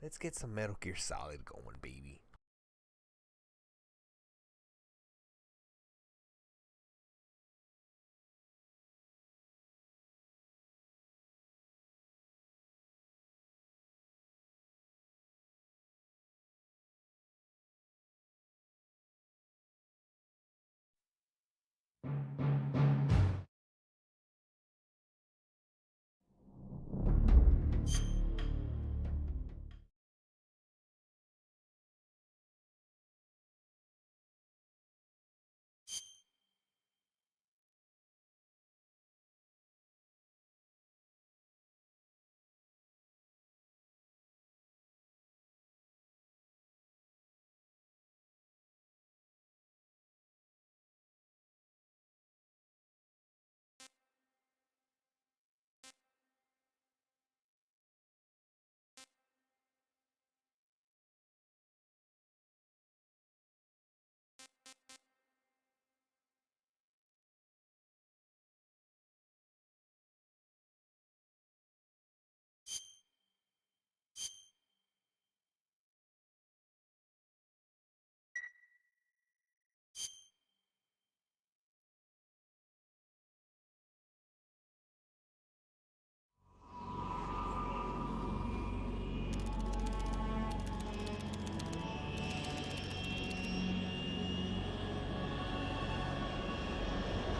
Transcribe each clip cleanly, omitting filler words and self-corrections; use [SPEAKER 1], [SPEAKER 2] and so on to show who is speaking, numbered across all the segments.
[SPEAKER 1] Let's get some Metal Gear Solid going, baby.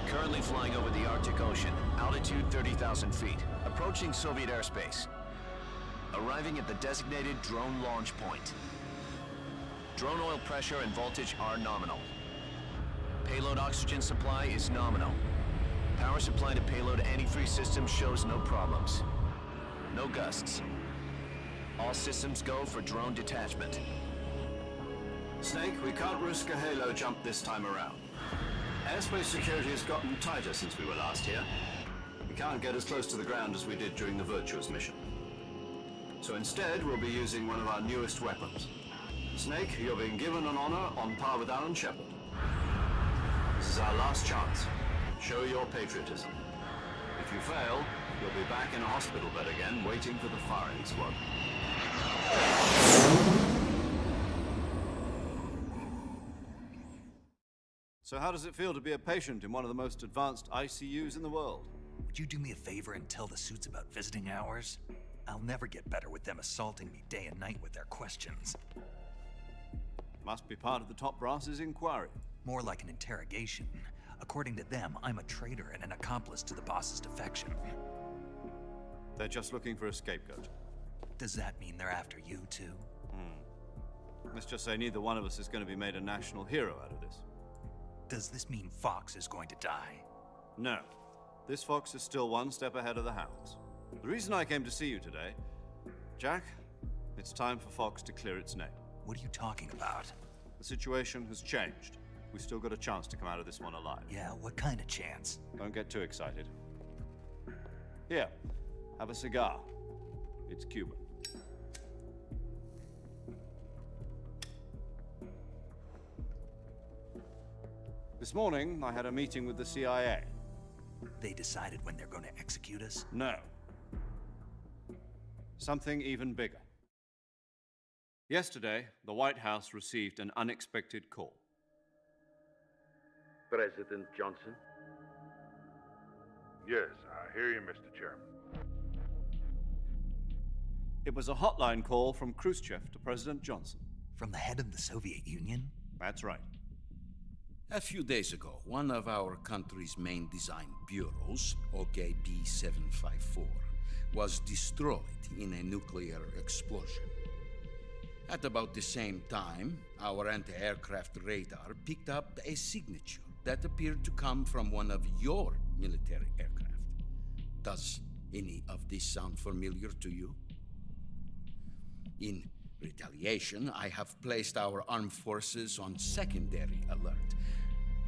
[SPEAKER 2] Currently flying over the Arctic Ocean, altitude 30,000 feet, approaching Soviet airspace. Arriving at the designated drone launch point. Drone oil pressure and voltage are nominal. Payload oxygen supply is nominal. Power supply to payload antifreeze system shows no problems. No gusts. All systems go for drone detachment.
[SPEAKER 3] Snake, we can't risk a halo jump this time around. Airspace security has gotten tighter since we were last here. We can't get as close to the ground as we did during the Virtuous mission. So instead, we'll be using one of our newest weapons. Snake, you're being given an honor on par with Alan Shepard. This is our last chance. Show your patriotism. If you fail, you'll be back in a hospital bed again, waiting for the firing squad.
[SPEAKER 4] So how does it feel to be a patient in one of the most advanced ICUs in the world?
[SPEAKER 5] Would you do me a favor and tell the suits about visiting hours? I'll never get better with them assaulting me day and night with their questions.
[SPEAKER 4] Must be part of the top brass's inquiry.
[SPEAKER 5] More like an interrogation. According to them, I'm a traitor and an accomplice to the boss's defection.
[SPEAKER 4] They're just looking for a scapegoat.
[SPEAKER 5] Does that mean they're after you, too?
[SPEAKER 4] Let's just say neither one of us is going to be made a national hero out of this.
[SPEAKER 5] Does this mean Fox is going to die?
[SPEAKER 4] No. This fox is still one step ahead of the hounds. The reason I came to see you today, Jack, it's time for Fox to clear its name.
[SPEAKER 5] What are you talking about?
[SPEAKER 4] The situation has changed. We've still got a chance to come out of this one alive.
[SPEAKER 5] Yeah, what kind of chance?
[SPEAKER 4] Don't get too excited. Here, have a cigar. It's Cuban. This morning, I had a meeting with the CIA.
[SPEAKER 5] They decided when they're going to execute us?
[SPEAKER 4] No. Something even bigger. Yesterday, the White House received an unexpected call.
[SPEAKER 6] President Johnson?
[SPEAKER 7] Yes, I hear you, Mr. Chairman.
[SPEAKER 4] It was a hotline call from Khrushchev to President Johnson.
[SPEAKER 5] From the head of the Soviet Union?
[SPEAKER 4] That's right.
[SPEAKER 8] A few days ago, one of our country's main design bureaus, OKB 754, was destroyed in a nuclear explosion. At about the same time, our anti-aircraft radar picked up a signature that appeared to come from one of your military aircraft. Does any of this sound familiar to you? In retaliation, I have placed our armed forces on secondary alert.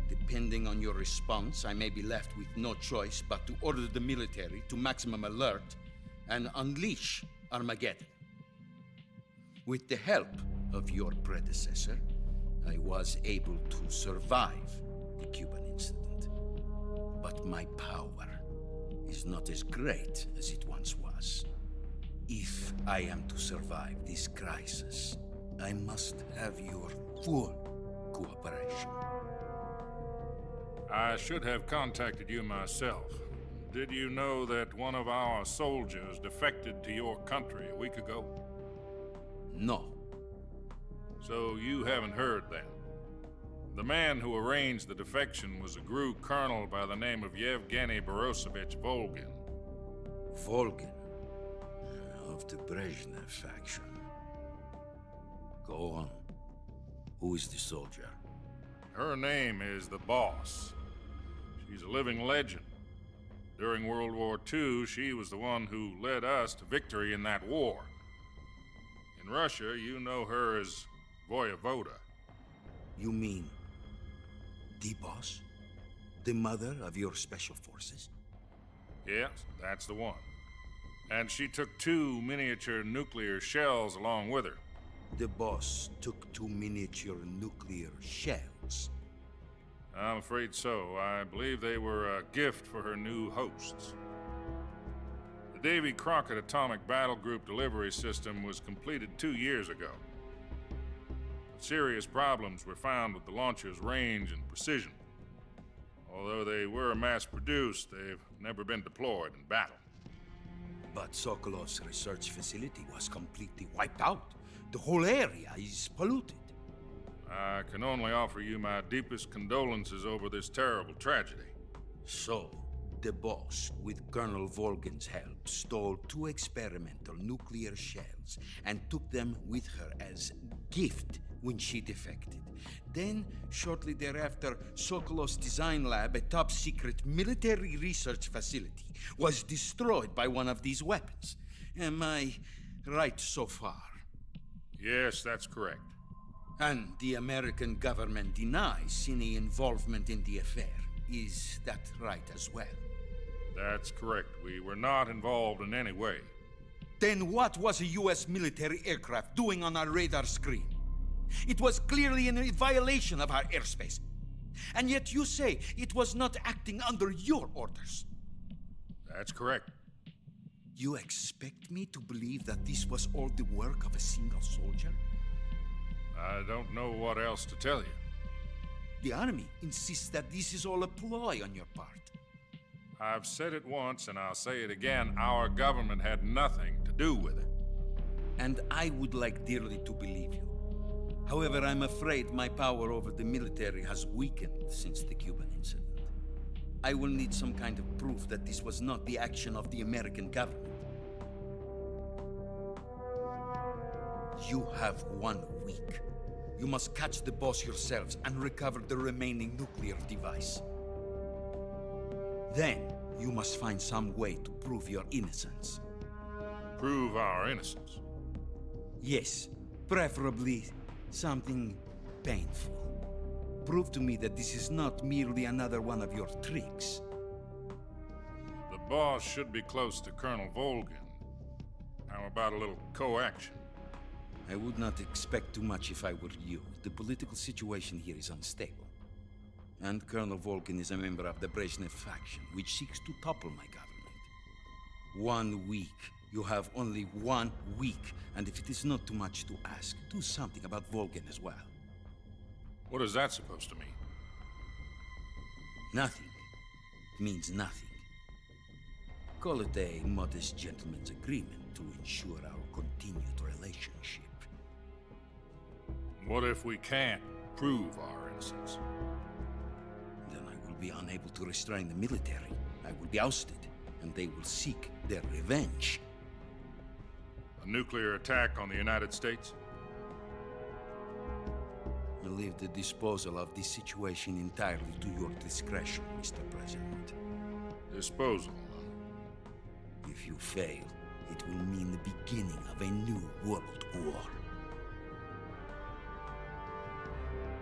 [SPEAKER 8] Depending on your response, I may be left with no choice but to order the military to maximum alert and unleash Armageddon. With the help of your predecessor, I was able to survive the Cuban incident. But my power is not as great as it once was. If I am to survive this crisis, I must have your full cooperation.
[SPEAKER 7] I should have contacted you myself. Did you know that one of our soldiers defected to your country a week ago?
[SPEAKER 8] No.
[SPEAKER 7] So you haven't heard then. The man who arranged the defection was a GRU colonel by the name of Yevgeny Borosovich Volgin.
[SPEAKER 8] Volgin, of the Brezhnev faction. Go on. Who is the soldier?
[SPEAKER 7] Her name is the Boss. She's a living legend. During World War II, she was the one who led us to victory in that war. In Russia, you know her as Voyevoda.
[SPEAKER 8] You mean the boss? The mother of your special forces?
[SPEAKER 7] Yes, that's the one. And she took 2 miniature nuclear shells along with her.
[SPEAKER 8] The boss took 2 miniature nuclear shells.
[SPEAKER 7] I'm afraid so. I believe they were a gift for her new hosts. The Davy Crockett Atomic Battle Group delivery system was completed 2 years ago. But serious problems were found with the launcher's range and precision. Although they were mass-produced, they've never been deployed in battle.
[SPEAKER 8] But Sokolov's research facility was completely wiped out. The whole area is polluted.
[SPEAKER 7] I can only offer you my deepest condolences over this terrible tragedy.
[SPEAKER 8] So, the boss, with Colonel Volgin's help, stole 2 experimental nuclear shells and took them with her as gift when she defected. Then, shortly thereafter, Sokolov's design lab, a top-secret military research facility, was destroyed by one of these weapons. Am I right so far?
[SPEAKER 7] Yes, that's correct.
[SPEAKER 8] And the American government denies any involvement in the affair. Is that right as well?
[SPEAKER 7] That's correct. We were not involved in any way.
[SPEAKER 8] Then what was a U.S. military aircraft doing on our radar screen? It was clearly in violation of our airspace. And yet you say it was not acting under your orders.
[SPEAKER 7] That's correct.
[SPEAKER 8] You expect me to believe that this was all the work of a single soldier?
[SPEAKER 7] I don't know what else to tell you.
[SPEAKER 8] The army insists that this is all a ploy on your part.
[SPEAKER 7] I've said it once and I'll say it again. Our government had nothing to do with it.
[SPEAKER 8] And I would like dearly to believe you. However, I'm afraid my power over the military has weakened since the Cuban incident. I will need some kind of proof that this was not the action of the American government. You have 1 week. You must catch the boss yourselves and recover the remaining nuclear device. Then, you must find some way to prove your innocence.
[SPEAKER 7] Prove our innocence.
[SPEAKER 8] Yes, preferably something painful. Prove to me that this is not merely another one of your tricks.
[SPEAKER 7] The boss should be close to Colonel Volgin. How about a little co-action?
[SPEAKER 8] I would not expect too much if I were you. The political situation here is unstable. And Colonel Volgin is a member of the Brezhnev faction, which seeks to topple my government. 1 week. You have only 1 week. And if it is not too much to ask, do something about Volgin as well.
[SPEAKER 7] What is that supposed to mean?
[SPEAKER 8] Nothing. It means nothing. Call it a modest gentleman's agreement to ensure our continued relationship.
[SPEAKER 7] What if we can't prove our innocence?
[SPEAKER 8] Then I will be unable to restrain the military. I will be ousted, and they will seek their revenge.
[SPEAKER 7] A nuclear attack on the United States?
[SPEAKER 8] I leave the disposal of this situation entirely to your discretion, Mr. President.
[SPEAKER 7] Disposal, huh?
[SPEAKER 8] If you fail, it will mean the beginning of a new world war.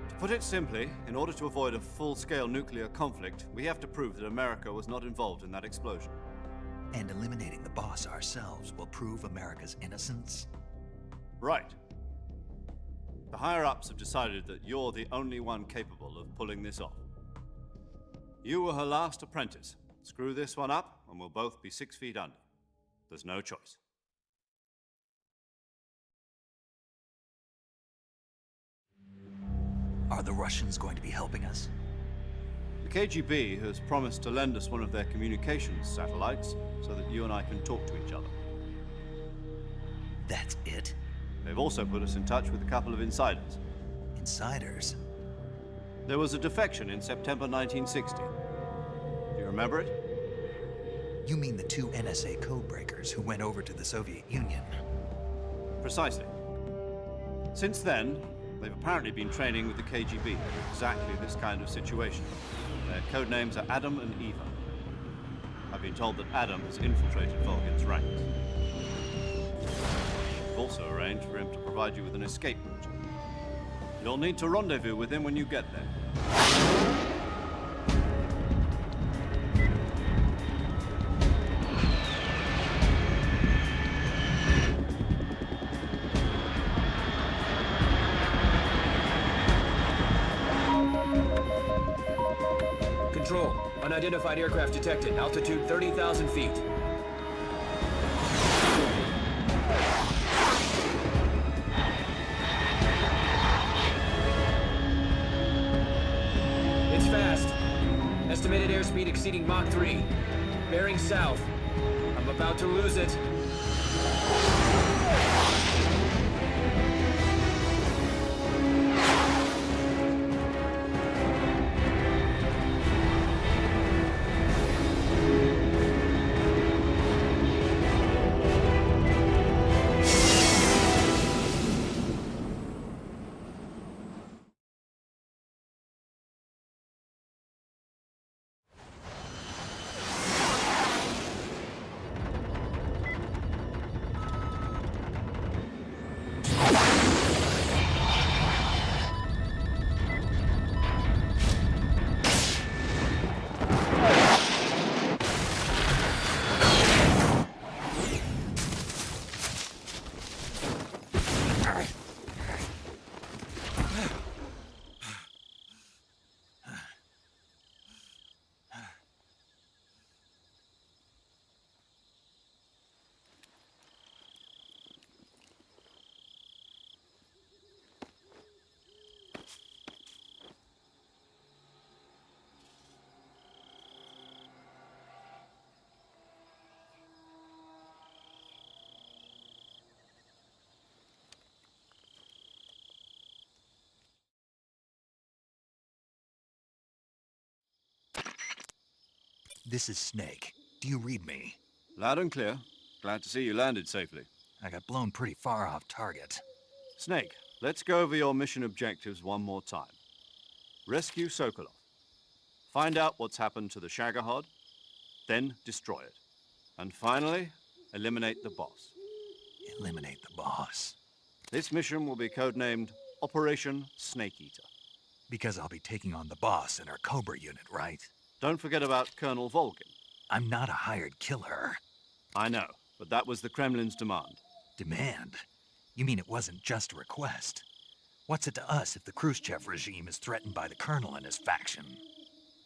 [SPEAKER 4] To put it simply, in order to avoid a full-scale nuclear conflict, we have to prove that America was not involved in that explosion.
[SPEAKER 5] And eliminating the boss ourselves will prove America's innocence?
[SPEAKER 4] Right. The higher-ups have decided that you're the only one capable of pulling this off. You were her last apprentice. Screw this one up, and we'll both be 6 feet under. There's no choice.
[SPEAKER 5] Are the Russians going to be helping us?
[SPEAKER 4] The KGB has promised to lend us one of their communications satellites so that you and I can talk to each other.
[SPEAKER 5] That's it?
[SPEAKER 4] They've also put us in touch with a couple of insiders.
[SPEAKER 5] Insiders?
[SPEAKER 4] There was a defection in September 1960. Do you remember it?
[SPEAKER 5] You mean the two NSA codebreakers who went over to the Soviet Union?
[SPEAKER 4] Precisely. Since then, they've apparently been training with the KGB for exactly this kind of situation. Their code names are Adam and Eva. I've been told that Adam has infiltrated Volgin's ranks. We've also arranged for him to provide you with an escape route. You'll need to rendezvous with him when you get there.
[SPEAKER 6] Control, unidentified aircraft detected, altitude 30,000 feet. It's fast. Estimated airspeed exceeding Mach 3. Bearing south. I'm about to lose it.
[SPEAKER 5] This is Snake. Do you read me?
[SPEAKER 4] Loud and clear. Glad to see you landed safely.
[SPEAKER 5] I got blown pretty far off target.
[SPEAKER 4] Snake, let's go over your mission objectives one more time. Rescue Sokolov. Find out what's happened to the Shagohod, then destroy it. And finally, eliminate the boss.
[SPEAKER 5] Eliminate the boss.
[SPEAKER 4] This mission will be codenamed Operation Snake Eater.
[SPEAKER 5] Because I'll be taking on the boss in our Cobra unit, right?
[SPEAKER 4] Don't forget about Colonel Volgin.
[SPEAKER 5] I'm not a hired killer.
[SPEAKER 4] I know, but that was the Kremlin's demand.
[SPEAKER 5] Demand? You mean it wasn't just a request? What's it to us if the Khrushchev regime is threatened by the Colonel and his faction?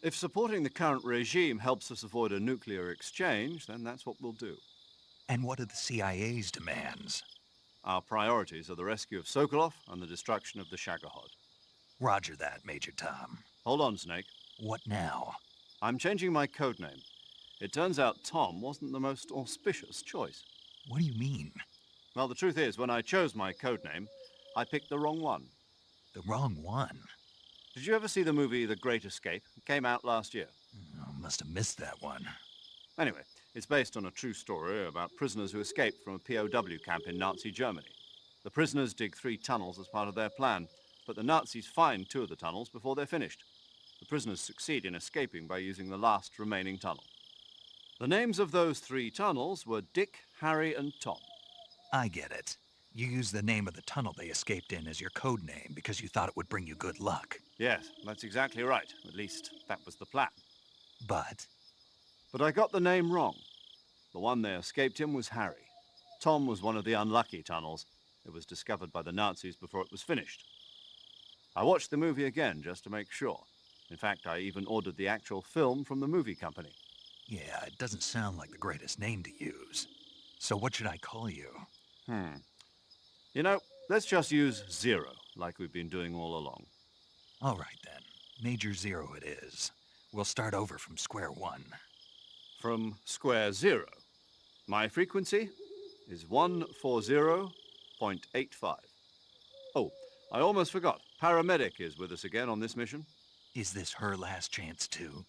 [SPEAKER 4] If supporting the current regime helps us avoid a nuclear exchange, then that's what we'll do.
[SPEAKER 5] And what are the CIA's demands?
[SPEAKER 4] Our priorities are the rescue of Sokolov and the destruction of the Shagohod.
[SPEAKER 5] Roger that, Major Tom.
[SPEAKER 4] Hold on, Snake.
[SPEAKER 5] What now?
[SPEAKER 4] I'm changing my codename. It turns out Tom wasn't the most auspicious choice.
[SPEAKER 5] What do you mean?
[SPEAKER 4] Well, the truth is, when I chose my codename, I picked the wrong one.
[SPEAKER 5] The wrong one?
[SPEAKER 4] Did you ever see the movie The Great Escape? It came out last year.
[SPEAKER 5] Oh, must have missed that one.
[SPEAKER 4] Anyway, it's based on a true story about prisoners who escaped from a POW camp in Nazi Germany. The prisoners dig 3 tunnels as part of their plan, but the Nazis find 2 of the tunnels before they're finished. The prisoners succeed in escaping by using the last remaining tunnel. The names of those 3 tunnels were Dick, Harry, and Tom.
[SPEAKER 5] I get it. You used the name of the tunnel they escaped in as your code name because you thought it would bring you good luck.
[SPEAKER 4] Yes, that's exactly right. At least, that was the plan.
[SPEAKER 5] But
[SPEAKER 4] I got the name wrong. The one they escaped in was Harry. Tom was one of the unlucky tunnels. It was discovered by the Nazis before it was finished. I watched the movie again just to make sure. In fact, I even ordered the actual film from the movie company.
[SPEAKER 5] yeah, it doesn't sound like the greatest name to use. So what should I call you?
[SPEAKER 4] You know, let's just use Zero, like we've been doing all along.
[SPEAKER 5] All right, then. Major Zero it is. We'll start over from square one.
[SPEAKER 4] From square zero. My frequency is 140.85. Oh, I almost forgot. Paramedic is with us again on this mission.
[SPEAKER 5] Is this her last chance, too?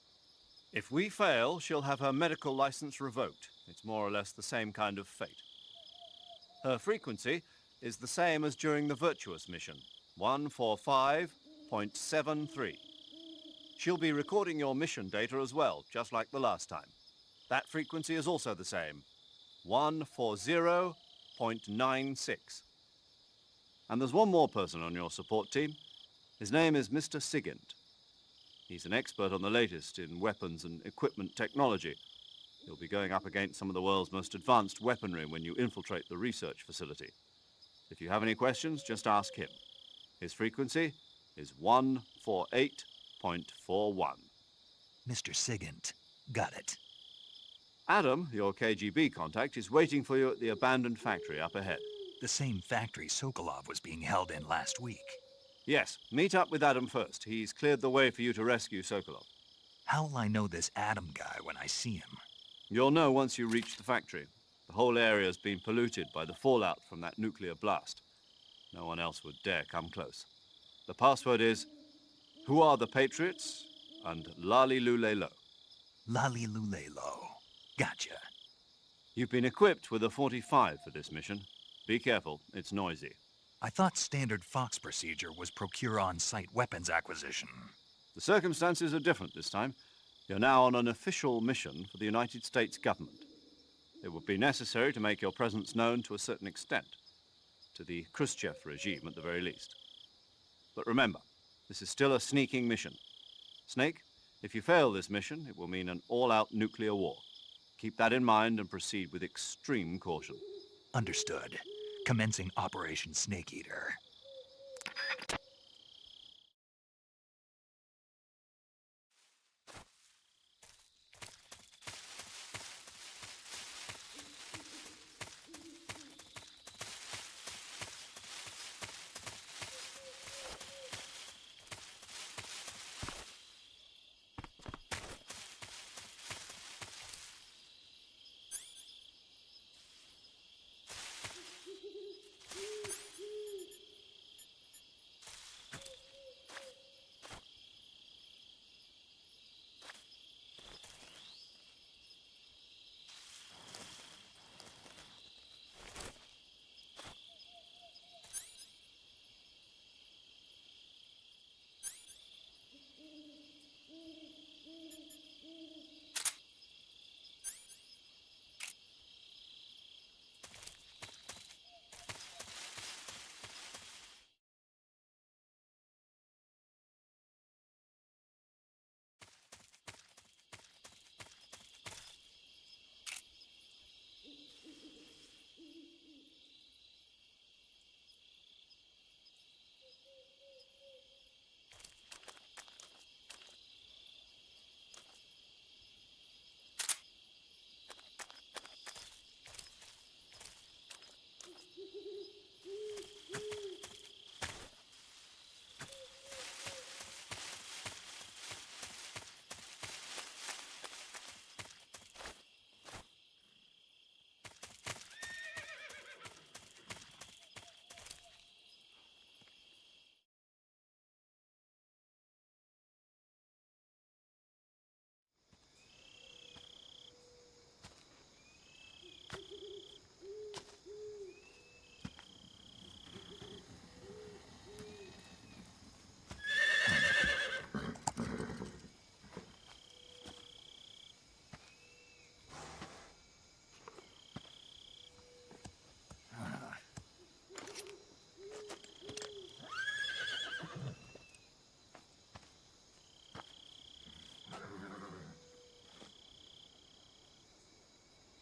[SPEAKER 4] If we fail, she'll have her medical license revoked. It's more or less the same kind of fate. Her frequency is the same as during the Virtuous mission, 145.73. She'll be recording your mission data as well, just like the last time. That frequency is also the same, 140.96. And there's one more person on your support team. His name is Mr. Sigint. He's an expert on the latest in weapons and equipment technology. You'll be going up against some of the world's most advanced weaponry when you infiltrate the research facility. If you have any questions, just ask him. His frequency is 148.41.
[SPEAKER 5] Mr. Sigint. Got it.
[SPEAKER 4] Adam, your KGB contact, is waiting for you at the abandoned factory up ahead.
[SPEAKER 5] The same factory Sokolov was being held in last week.
[SPEAKER 4] Yes, meet up with Adam first. He's cleared the way for you to rescue Sokolov.
[SPEAKER 5] How'll I know this Adam guy when I see him?
[SPEAKER 4] You'll know once you reach the factory. The whole area's been polluted by the fallout from that nuclear blast. No one else would dare come close. The password is, "Who are the Patriots?" and "Lali Lule Lo."
[SPEAKER 5] Lali Lulelo. Gotcha.
[SPEAKER 4] You've been equipped with a 45 for this mission. Be careful, it's noisy.
[SPEAKER 5] I thought standard Fox procedure was procure on-site weapons acquisition.
[SPEAKER 4] The circumstances are different this time. You're now on an official mission for the United States government. It would be necessary to make your presence known to a certain extent, to the Khrushchev regime at the very least. But remember, this is still a sneaking mission. Snake, if you fail this mission, it will mean an all-out nuclear war. Keep that in mind and proceed with extreme caution.
[SPEAKER 5] Understood. Commencing Operation Snake Eater.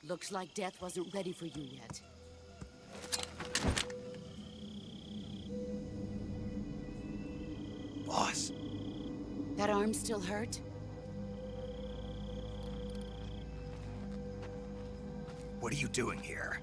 [SPEAKER 9] Looks like death wasn't ready for you yet.
[SPEAKER 5] Boss.
[SPEAKER 9] That arm still hurt?
[SPEAKER 5] What are you doing here?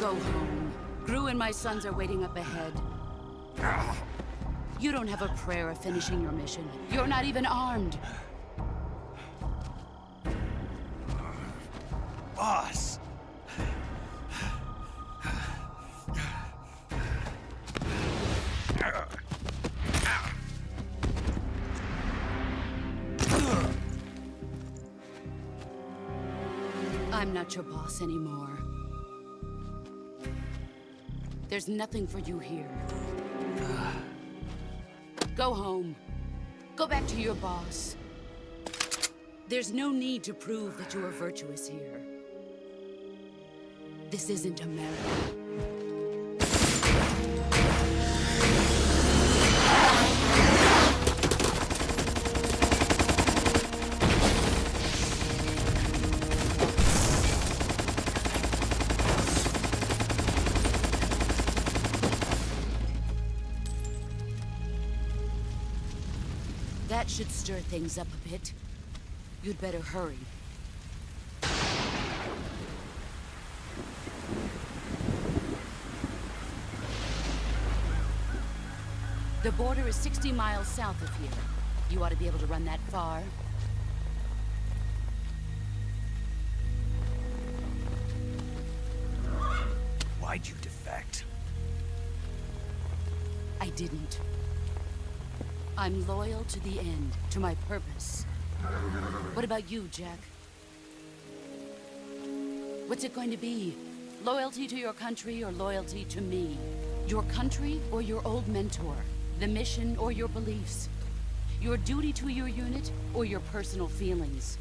[SPEAKER 9] Go home. Gru and my sons are waiting up ahead. You don't have a prayer of finishing your mission. You're not even armed.
[SPEAKER 5] Boss!
[SPEAKER 9] I'm not your boss anymore. There's nothing for you here. Go home. Go back to your boss. There's no need to prove that you are virtuous here. This isn't America. That should stir things up a bit. You'd better hurry. The border is 60 miles south of here. You ought to be able to run that far.
[SPEAKER 5] Why'd you defect?
[SPEAKER 9] I didn't. I'm loyal to the end, to my purpose. What about you, Jack? What's it going to be? Loyalty to your country or loyalty to me? Your country or your old mentor? The mission or your beliefs? Your duty to your unit or your personal feelings?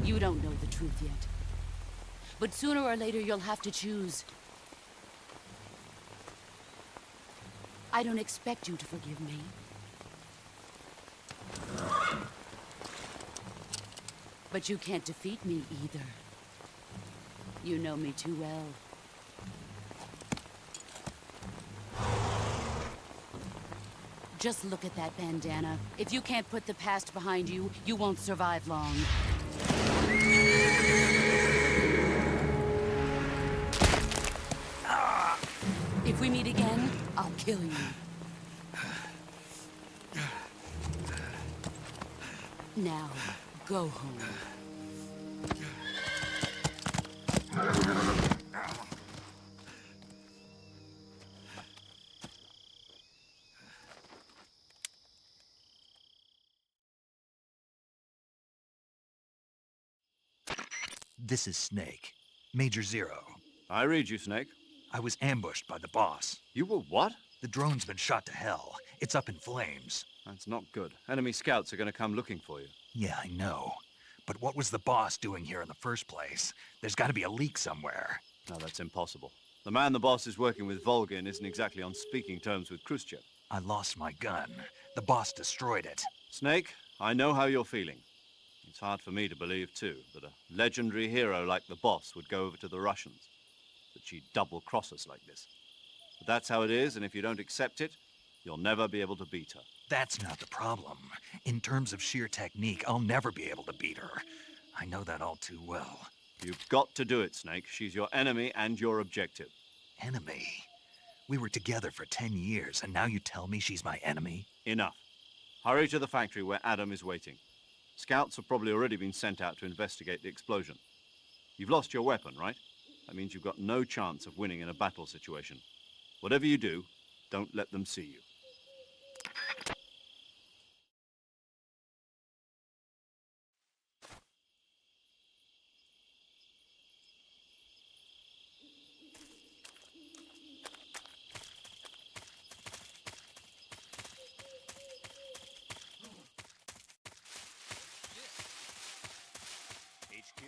[SPEAKER 9] You don't know the truth yet. But sooner or later, you'll have to choose. I don't expect you to forgive me. But you can't defeat me either. You know me too well. Just look at that bandana. If you can't put the past behind you, you won't survive long. If we meet again, I'll kill you. Now, go home.
[SPEAKER 5] This is Snake. Major Zero.
[SPEAKER 4] I read you, Snake.
[SPEAKER 5] I was ambushed by the boss.
[SPEAKER 4] You were what?
[SPEAKER 5] The drone's been shot to hell. It's up in flames.
[SPEAKER 4] That's not good. Enemy scouts are going to come looking for you.
[SPEAKER 5] Yeah, I know. But what was the boss doing here in the first place? There's got to be a leak somewhere.
[SPEAKER 4] No, that's impossible. The man the boss is working with, Volgin, isn't exactly on speaking terms with Khrushchev.
[SPEAKER 5] I lost my gun. The boss destroyed it.
[SPEAKER 4] Snake, I know how you're feeling. It's hard for me to believe, too, that a legendary hero like the boss would go over to the Russians. That she'd double-cross us like this. But that's how it is, and if you don't accept it, you'll never be able to beat her.
[SPEAKER 5] That's not the problem. In terms of sheer technique, I'll never be able to beat her. I know that all too well.
[SPEAKER 4] You've got to do it, Snake. She's your enemy and your objective.
[SPEAKER 5] Enemy? We were together for 10 years, and now you tell me she's my enemy?
[SPEAKER 4] Enough. Hurry to the factory where Adam is waiting. Scouts have probably already been sent out to investigate the explosion. You've lost your weapon, right? That means you've got no chance of winning in a battle situation. Whatever you do, don't let them see you.
[SPEAKER 6] HQ.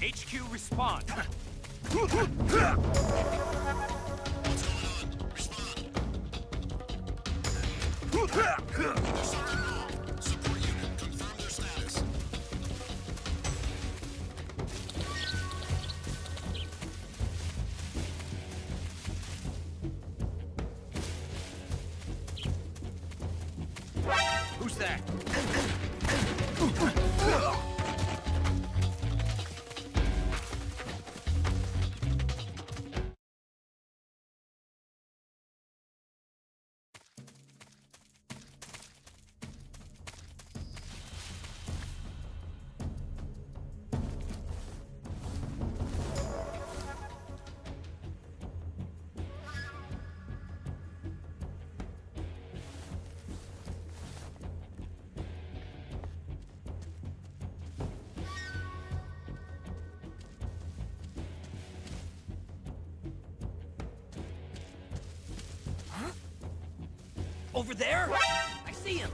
[SPEAKER 6] HQ respond.
[SPEAKER 10] Support unit, confirm their status.
[SPEAKER 6] Who's that?
[SPEAKER 5] Over there?
[SPEAKER 6] I see him.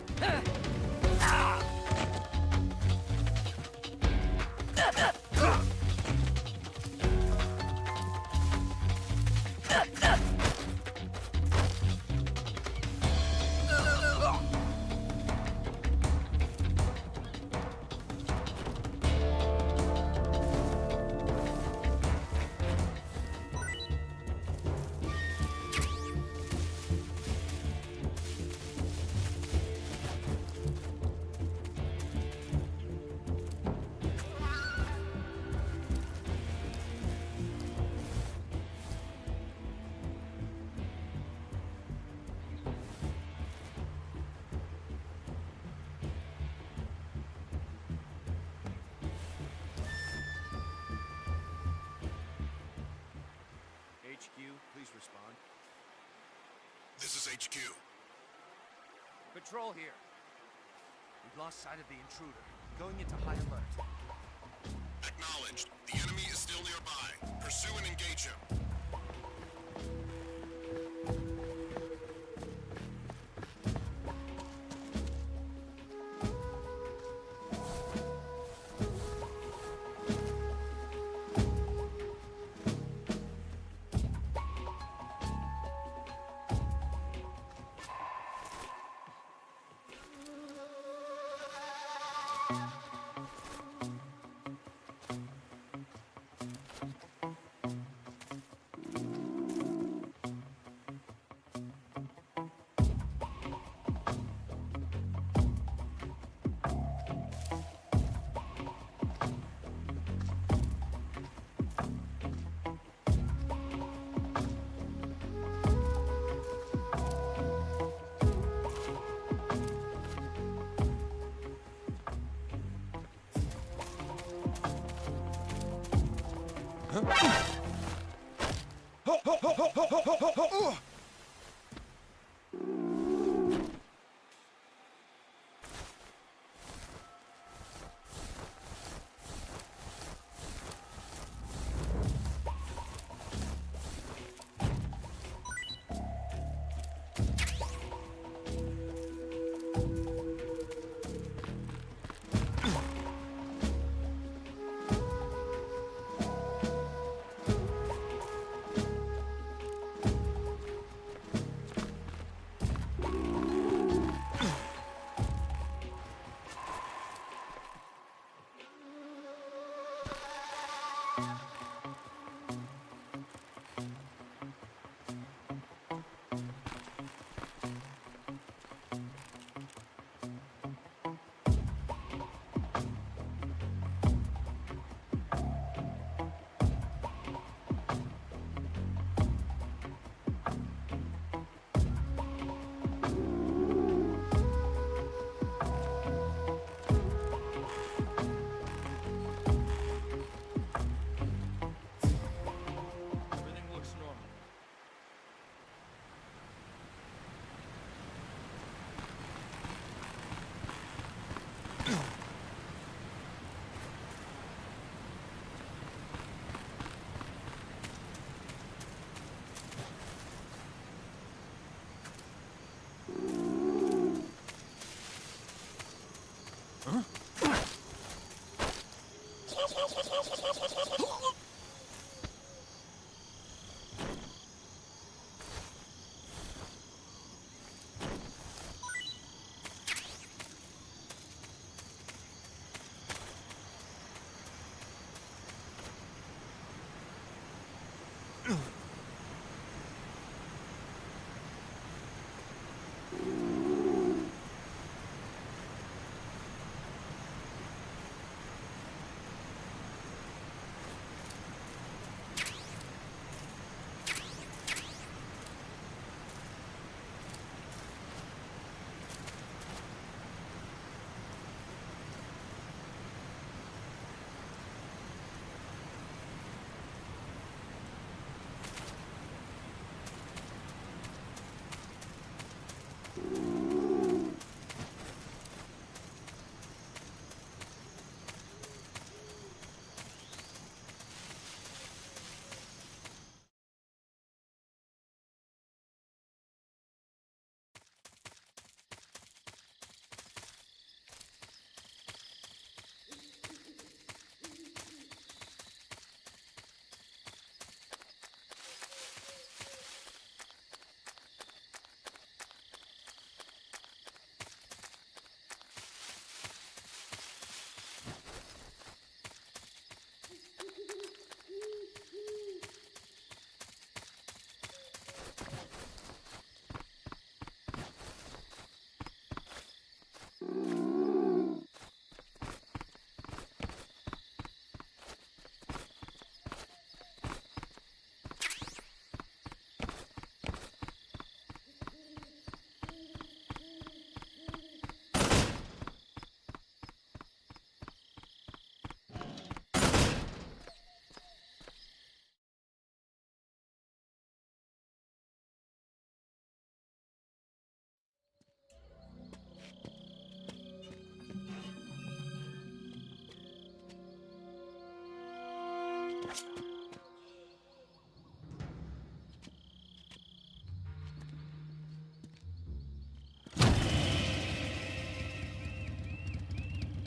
[SPEAKER 6] HQ, please respond.
[SPEAKER 10] This is HQ.
[SPEAKER 6] Patrol here. We've lost sight of the intruder. Going into high alert.
[SPEAKER 10] Acknowledged. The enemy is still nearby. Pursue and engage him.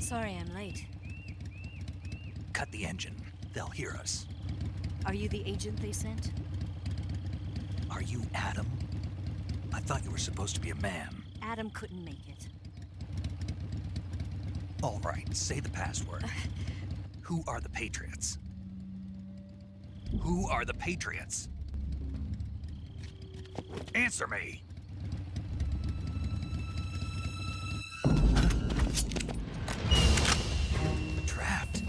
[SPEAKER 11] Sorry I'm late.
[SPEAKER 5] Cut the engine. They'll hear us.
[SPEAKER 11] Are you the agent they sent?
[SPEAKER 5] Are you Adam? I thought you were supposed to be a man.
[SPEAKER 11] Adam couldn't make it.
[SPEAKER 5] All right, say the password. Who are the Patriots? Who are the Patriots? Answer me! Trapped.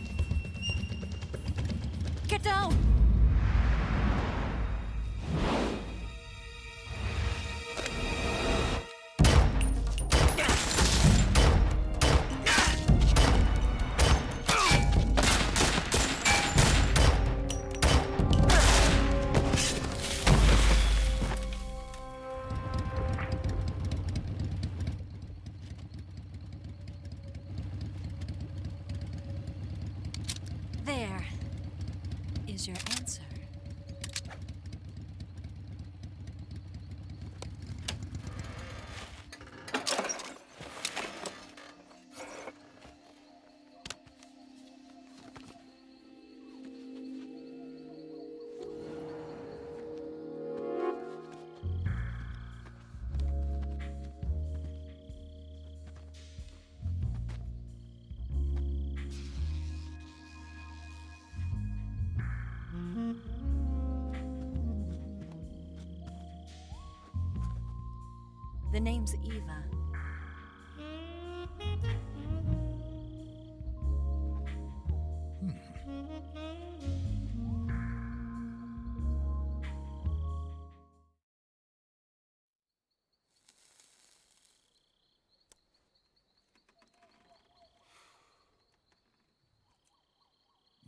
[SPEAKER 11] Get down! There is your answer. The name's Eva.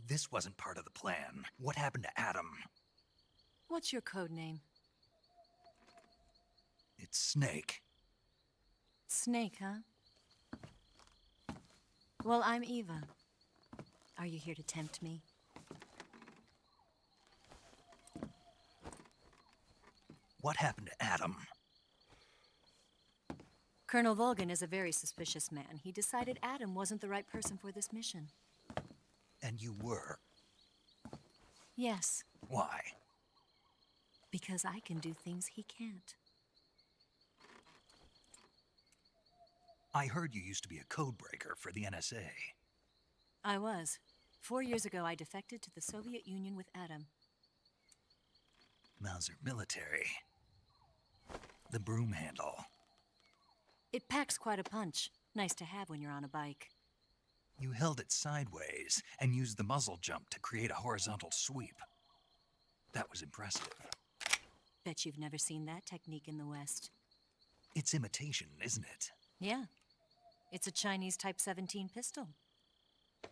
[SPEAKER 5] This wasn't part of the plan. What happened to Adam?
[SPEAKER 11] What's your code name?
[SPEAKER 5] It's Snake.
[SPEAKER 11] Snake, huh? Well, I'm Eva. Are you here to tempt me?
[SPEAKER 5] What happened to Adam?
[SPEAKER 11] Colonel Volgan is a very suspicious man. He decided Adam wasn't the right person for this mission.
[SPEAKER 5] And you were.
[SPEAKER 11] Yes,
[SPEAKER 5] Why?
[SPEAKER 11] because I can do things he can't.
[SPEAKER 5] I heard you used to be a codebreaker for the NSA.
[SPEAKER 11] I was. 4 years ago, I defected to the Soviet Union with Adam.
[SPEAKER 5] Mauser military. The broom handle.
[SPEAKER 11] It packs quite a punch. Nice to have when you're on a bike.
[SPEAKER 5] You held it sideways and used the muzzle jump to create a horizontal sweep. That was impressive.
[SPEAKER 11] Bet you've never seen that technique in the West.
[SPEAKER 5] It's imitation, isn't it?
[SPEAKER 11] Yeah. It's a Chinese Type 17 pistol.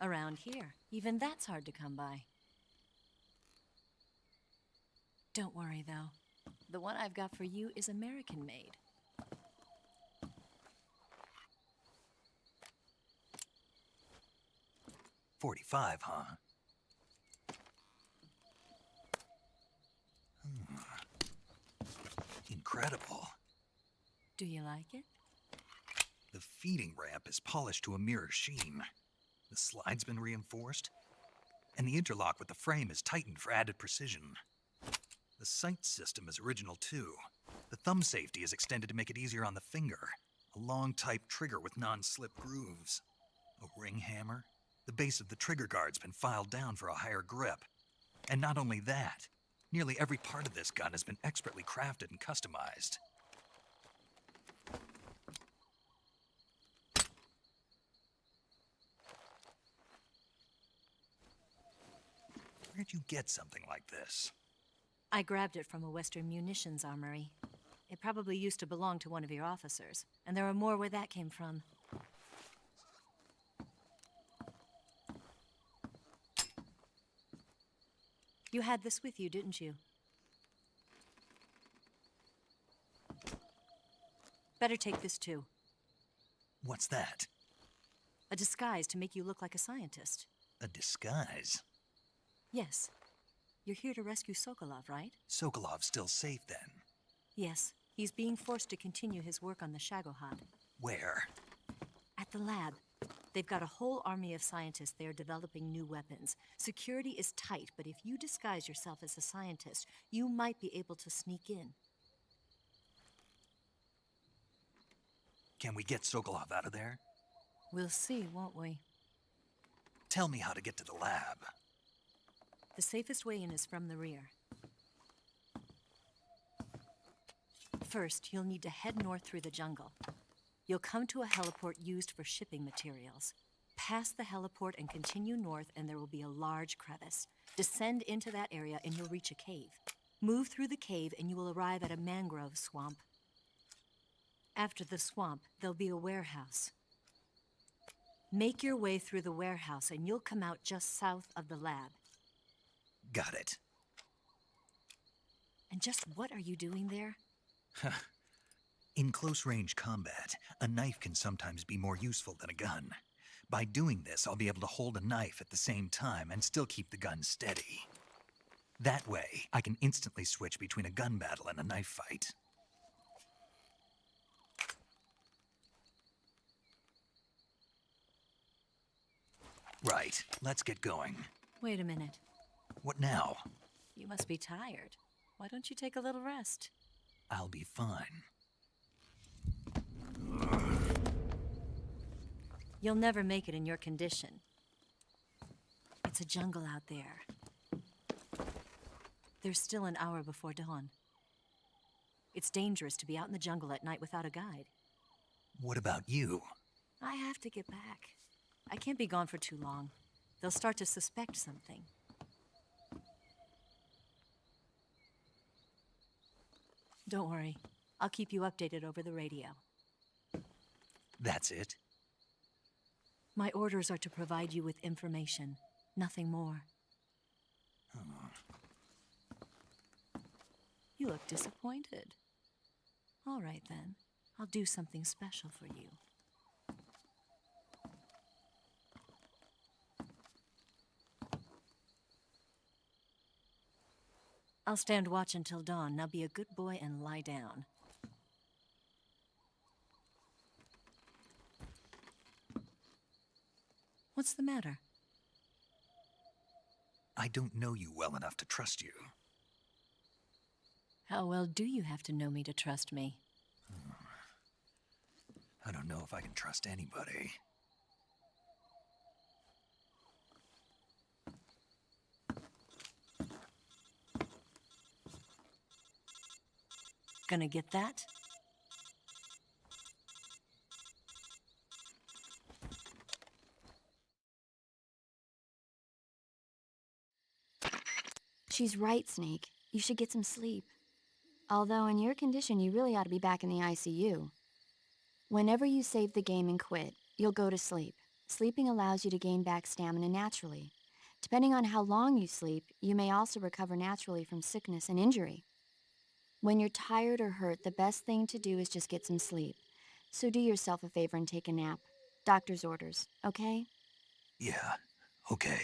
[SPEAKER 11] Around here, even that's hard to come by. Don't worry, though. The one I've got for you is American-made.
[SPEAKER 5] .45, huh? Incredible.
[SPEAKER 11] Do you like it?
[SPEAKER 5] The feeding ramp is polished to a mirror sheen. The slide's been reinforced, and the interlock with the frame is tightened for added precision. The sight system is original too. The thumb safety is extended to make it easier on the finger. A long type trigger with non-slip grooves. A ring hammer. The base of the trigger guard's been filed down for a higher grip. And not only that, nearly every part of this gun has been expertly crafted and customized. Where'd you get something like this?
[SPEAKER 11] I grabbed it from a Western munitions armory. It probably used to belong to one of your officers, and there are more where that came from. You had this with you, didn't you? Better take this too.
[SPEAKER 5] What's that?
[SPEAKER 11] A disguise to make you look like a scientist.
[SPEAKER 5] A disguise?
[SPEAKER 11] Yes. You're here to rescue Sokolov, right?
[SPEAKER 5] Sokolov's still safe then?
[SPEAKER 11] Yes. He's being forced to continue his work on the Shagohod.
[SPEAKER 5] Where?
[SPEAKER 11] At the lab. They've got a whole army of scientists there developing new weapons. Security is tight, but if you disguise yourself as a scientist, you might be able to sneak in.
[SPEAKER 5] Can we get Sokolov out of there?
[SPEAKER 11] We'll see, won't we?
[SPEAKER 5] Tell me how to get to the lab.
[SPEAKER 11] The safest way in is from the rear. First, you'll need to head north through the jungle. You'll come to a heliport used for shipping materials. Pass the heliport and continue north, and there will be a large crevice. Descend into that area, and you'll reach a cave. Move through the cave, and you will arrive at a mangrove swamp. After the swamp, there'll be a warehouse. Make your way through the warehouse, and you'll come out just south of the lab.
[SPEAKER 5] Got it.
[SPEAKER 11] And just what are you doing there?
[SPEAKER 5] In close-range combat, a knife can sometimes be more useful than a gun. By doing this, I'll be able to hold a knife at the same time and still keep the gun steady. That way, I can instantly switch between a gun battle and a knife fight. Right, let's get going.
[SPEAKER 11] Wait a minute.
[SPEAKER 5] What now?
[SPEAKER 11] You must be tired. Why don't you take a little rest?
[SPEAKER 5] I'll be fine.
[SPEAKER 11] You'll never make it in your condition. It's a jungle out there. There's still an hour before dawn. It's dangerous to be out in the jungle at night without a guide.
[SPEAKER 5] What about you?
[SPEAKER 11] I have to get back. I can't be gone for too long. They'll start to suspect something. Don't worry. I'll keep you updated over the radio.
[SPEAKER 5] That's it?
[SPEAKER 11] My orders are to provide you with information, nothing more. You look disappointed. All right, then. I'll do something special for you. I'll stand watch until dawn. Now be a good boy and lie down. What's the matter?
[SPEAKER 5] I don't know you well enough to trust you.
[SPEAKER 11] How well do you have to know me to trust me?
[SPEAKER 5] I don't know if I can trust anybody.
[SPEAKER 11] Gonna get that?
[SPEAKER 12] She's right, Snake. You should get some sleep. Although in your condition, you really ought to be back in the ICU. Whenever you save the game and quit, you'll go to sleep. Sleeping allows you to gain back stamina naturally. Depending on how long you sleep, you may also recover naturally from sickness and injury. When you're tired or hurt, the best thing to do is just get some sleep. So do yourself a favor and take a nap. Doctor's orders, okay?
[SPEAKER 5] Yeah, okay.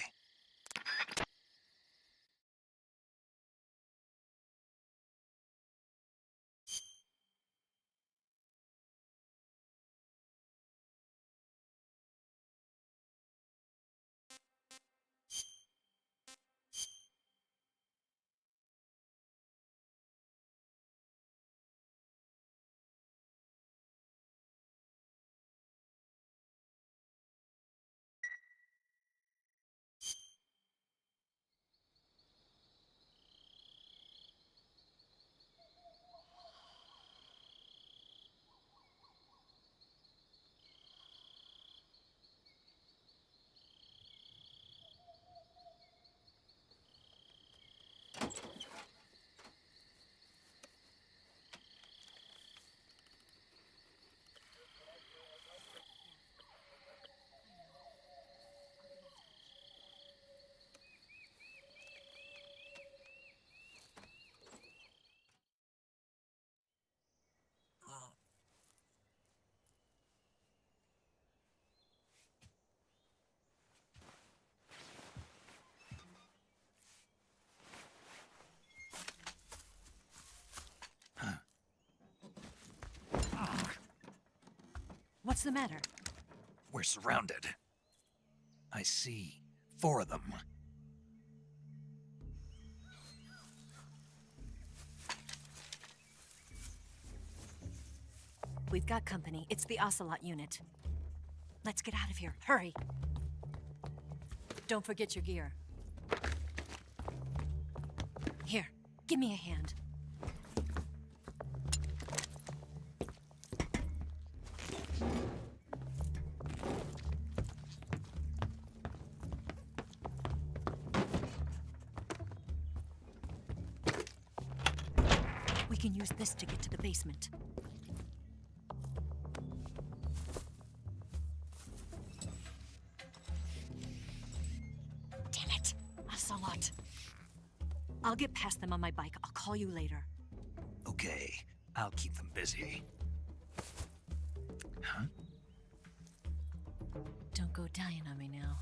[SPEAKER 11] What's the matter?
[SPEAKER 5] We're surrounded. I see 4 of them.
[SPEAKER 11] We've got company. It's the Ocelot unit. Let's get out of here. Hurry! Don't forget your gear. Here, give me a hand. We can use this to get to the basement. Damn it! Ocelot. I'll get past them on my bike. I'll call you later.
[SPEAKER 5] Okay, I'll keep them busy. Huh?
[SPEAKER 11] Don't go dying on me now.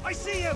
[SPEAKER 1] I see him!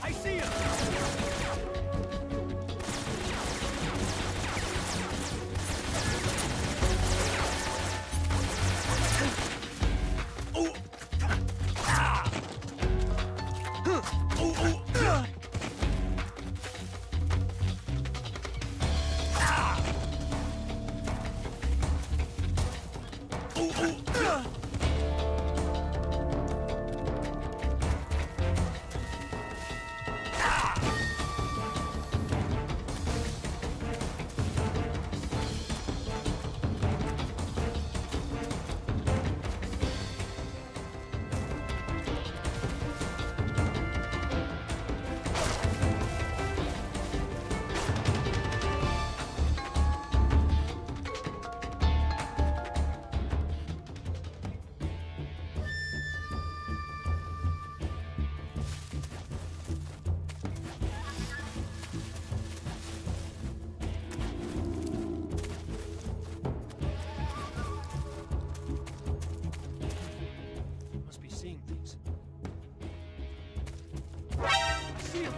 [SPEAKER 1] I see him! Must be seeing things. I see him!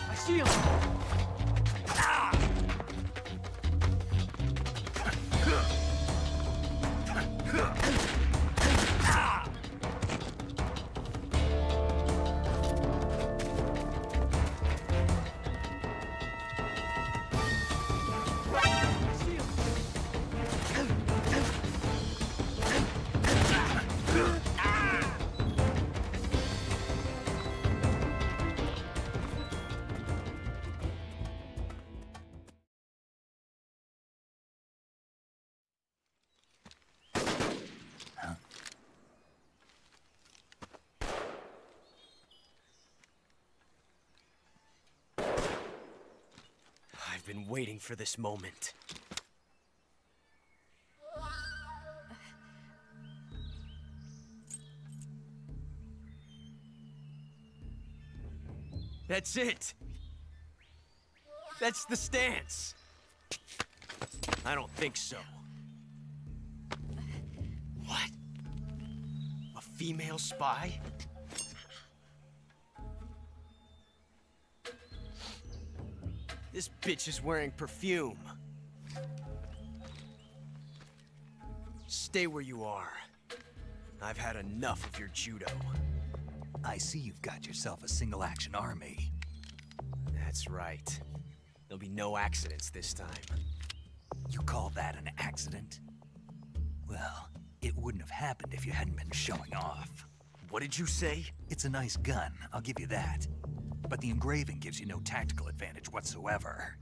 [SPEAKER 1] I see him! I've been waiting for this moment. That's it! That's the stance! I don't think so. What? A female spy? This bitch is wearing perfume. Stay where you are. I've had enough of your judo.
[SPEAKER 5] I see you've got yourself a single-action army.
[SPEAKER 6] That's right. There'll be no accidents this time.
[SPEAKER 5] You call that an accident? Well, it wouldn't have happened if you hadn't been showing off.
[SPEAKER 6] What did you say?
[SPEAKER 5] It's a nice gun, I'll give you that. But the engraving gives you no tactical advantage whatsoever.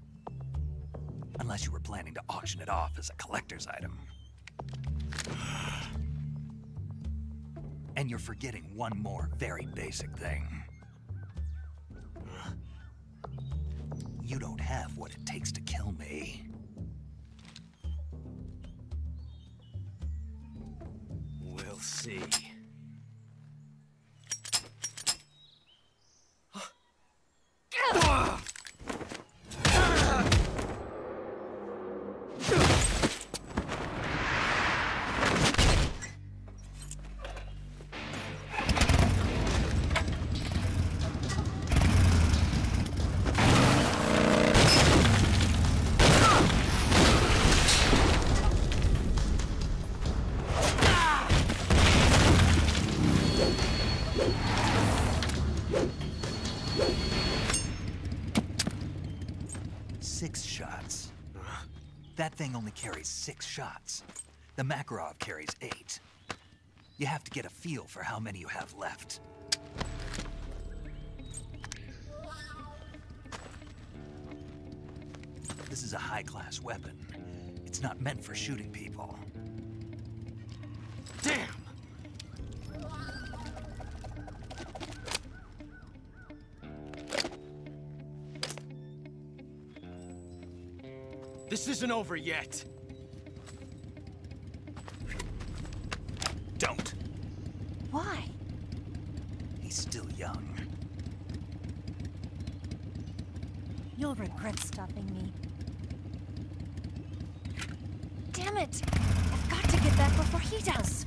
[SPEAKER 5] Unless you were planning to auction it off as a collector's item. And you're forgetting one more very basic thing. You don't have what it takes to kill me.
[SPEAKER 6] We'll see.
[SPEAKER 5] 6 shots. That thing only carries 6 shots. The Makarov carries 8. You have to get a feel for how many you have left. This is a high-class weapon. It's not meant for shooting people.
[SPEAKER 1] Damn! This isn't over yet.
[SPEAKER 5] Don't.
[SPEAKER 11] Why?
[SPEAKER 5] He's still young.
[SPEAKER 11] You'll regret stopping me. Damn it! I've got to get back before he does.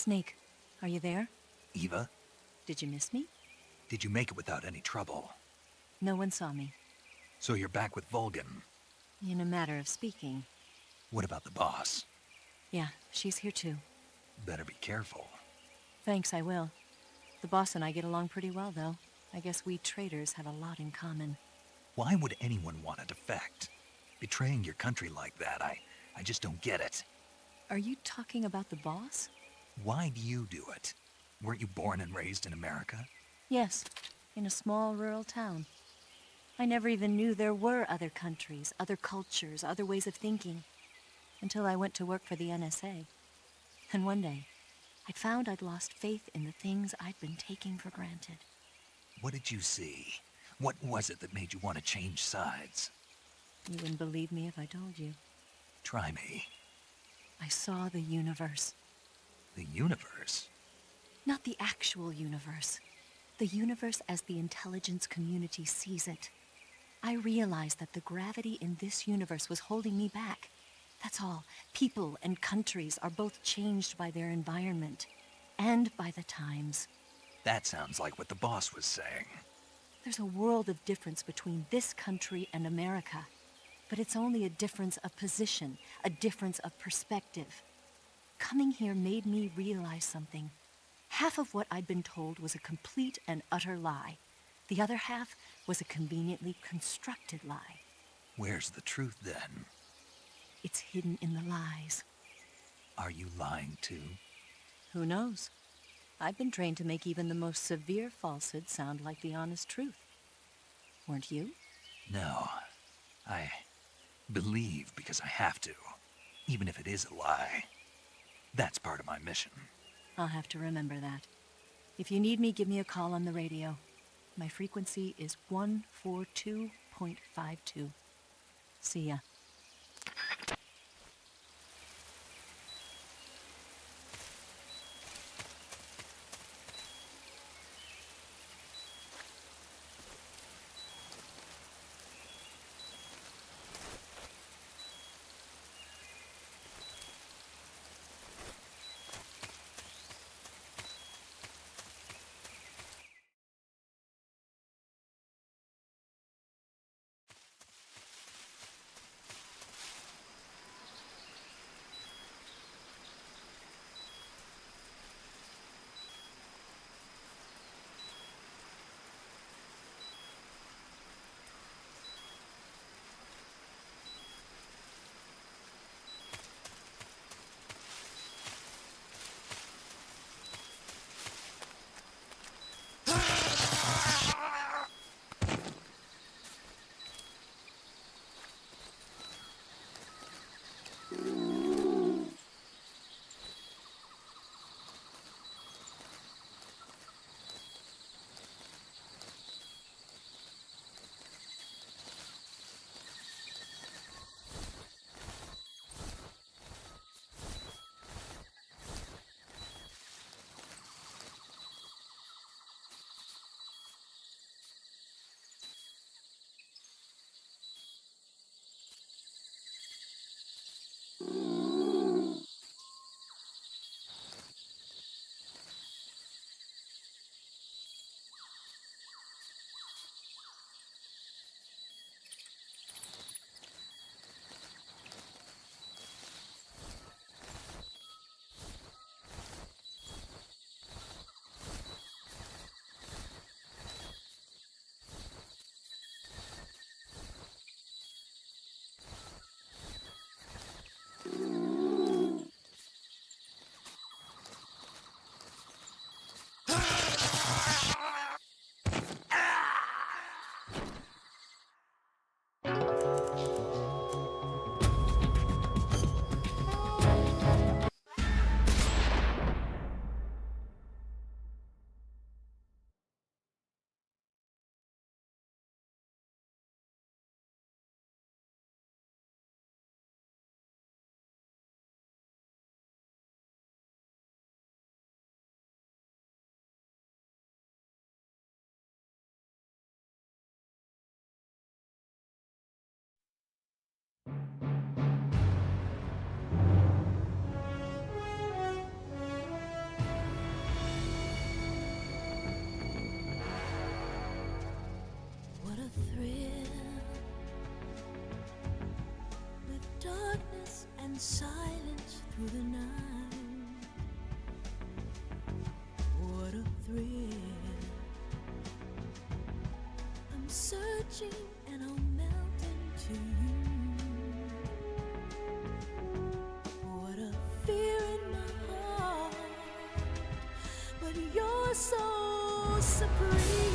[SPEAKER 11] Snake, are you there?
[SPEAKER 5] Eva,
[SPEAKER 11] Did you miss me?
[SPEAKER 5] did you make it without any trouble?
[SPEAKER 11] No one saw me.
[SPEAKER 5] So you're back with Vulcan.
[SPEAKER 11] In a matter of speaking.
[SPEAKER 5] What about the boss?
[SPEAKER 11] Yeah, she's here too.
[SPEAKER 5] Better be careful.
[SPEAKER 11] Thanks, I will. The boss and I get along pretty well, though. I guess we traitors have a lot in common.
[SPEAKER 5] Why would anyone want to defect? Betraying your country like that, I just don't get it.
[SPEAKER 11] Are you talking about the boss?
[SPEAKER 5] Why do you do it? Weren't you born and raised in America?
[SPEAKER 11] Yes, in a small rural town. I never even knew there were other countries, other cultures, other ways of thinking, until I went to work for the NSA. And one day, I found I'd lost faith in the things I'd been taking for granted.
[SPEAKER 5] What did you see? What was it that made you want to change sides?
[SPEAKER 11] You wouldn't believe me if I told you.
[SPEAKER 5] Try me.
[SPEAKER 11] I saw the universe.
[SPEAKER 5] The universe?
[SPEAKER 11] Not the actual universe. The universe as the intelligence community sees it. I realized that the gravity in this universe was holding me back. That's all. People and countries are both changed by their environment and by the times.
[SPEAKER 5] That sounds like what the boss was saying.
[SPEAKER 11] There's a world of difference between this country and America, but it's only a difference of position, a difference of perspective. Coming here made me realize something. Half of what I'd been told was a complete and utter lie. The other half was a conveniently constructed lie.
[SPEAKER 5] Where's the truth then?
[SPEAKER 11] It's hidden in the lies.
[SPEAKER 5] Are you lying too?
[SPEAKER 11] Who knows? I've been trained to make even the most severe falsehood sound like the honest truth. Weren't you?
[SPEAKER 5] No. I believe because I have to, even if it is a lie. That's part of my mission.
[SPEAKER 11] I'll have to remember that. If you need me, give me a call on the radio. My frequency is 142.52. See ya.
[SPEAKER 13] in silence through the night. What a thrill. I'm searching and I'll melt into you. What a fear in my heart, but you're so supreme.